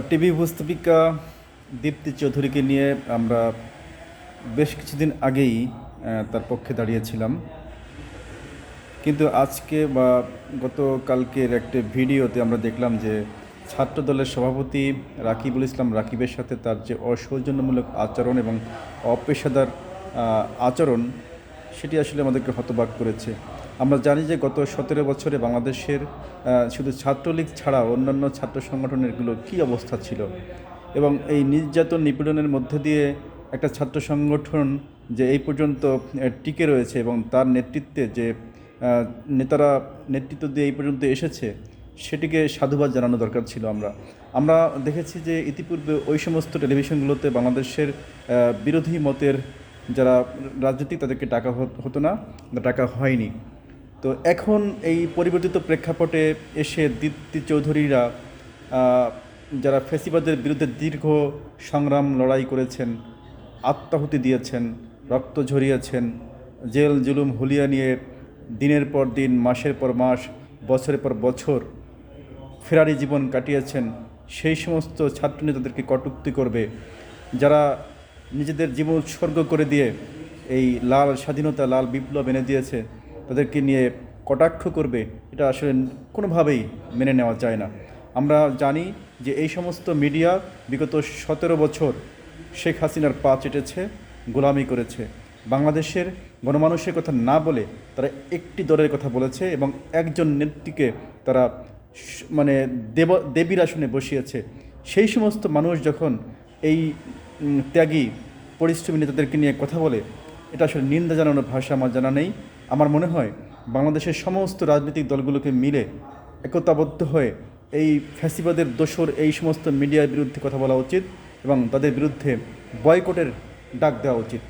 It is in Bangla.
টিভি উপস্থাপিকা দীপ্তি চৌধুরীকে নিয়ে আমরা বেশ কিছুদিন আগেই তার পক্ষে দাঁড়িয়েছিলাম, কিন্তু আজকে বা গতকালকের একটা ভিডিওতে আমরা দেখলাম যে ছাত্রদলের সভাপতি রাকিবুল ইসলাম রাকিবের সাথে তার যে অসৌজন্যমূলক আচরণ এবং অপেশাদার আচরণ, সেটি আসলে আমাদেরকে হতবাক করেছে। আমরা জানি যে গত 17 বছরে বাংলাদেশের শুধু ছাত্রলীগ ছাড়া অন্যান্য ছাত্র সংগঠনেরগুলো কী অবস্থা ছিল, এবং এই নির্যাতন নিপীড়নের মধ্যে দিয়ে একটা ছাত্র সংগঠন যে এই পর্যন্ত টিকে রয়েছে এবং তার নেতৃত্বে যে নেতারা নেতৃত্ব দিয়ে এই পর্যন্ত এসেছে, সেটিকে সাধুবাদ জানানো দরকার ছিল। আমরা দেখেছি যে ইতিপূর্বে ওই সমস্ত টেলিভিশনগুলোতে বাংলাদেশের বিরোধী মতের যারা রাজনীতিক তাদেরকে ডাকা হতো না, ডাকা হয়নি। তো এখন এই পরিবর্তিত প্রেক্ষাপটে এসে দীপ্তি চৌধুরীরা যারা ফ্যাসিবাদের বিরুদ্ধে দীর্ঘ সংগ্রাম লড়াই করেছেন, আত্মাহুতি দিয়েছেন, রক্ত ঝরিয়েছেন, জেল জুলুম হুলিয়া নিয়ে দিনের পর দিন, মাসের পর মাস, বছরের পর বছর ফেরারি জীবন কাটিয়েছেন, সেই সমস্ত ছাত্রনেতাদেরকে কটূক্তি করবে, যারা নিজেদের জীবন উৎসর্গ করে দিয়ে এই লাল স্বাধীনতা, লাল বিপ্লব এনে দিয়েছে, তাদেরকে নিয়ে কটাক্ষ করবে, এটা আসলে কোনোভাবেই মেনে নেওয়া যায় না। আমরা জানি যে এই সমস্ত মিডিয়া বিগত 17 বছর শেখ হাসিনার পা চেটেছে, গোলামি করেছে। বাংলাদেশের গণমানুষের কথা না বলে তারা একটি দলের কথা বলেছে এবং একজন নেত্রীকে তারা মানে দেবীর আসনে বসিয়েছে। সেই সমস্ত মানুষ যখন এই ত্যাগী পরিশ্রমী নেতাদেরকে নিয়ে কথা বলে, এটা আসলে নিন্দা জানানোর ভাষা আমার জানা নেই। আমার মনে হয় বাংলাদেশের সমস্ত রাজনৈতিক দলগুলোকে মিলে একতাবদ্ধ হয়ে এই ফ্যাসিবাদের দোসর এই সমস্ত মিডিয়ার বিরুদ্ধে কথা বলা উচিত এবং তাদের বিরুদ্ধে বয়কটের ডাক দেওয়া উচিত।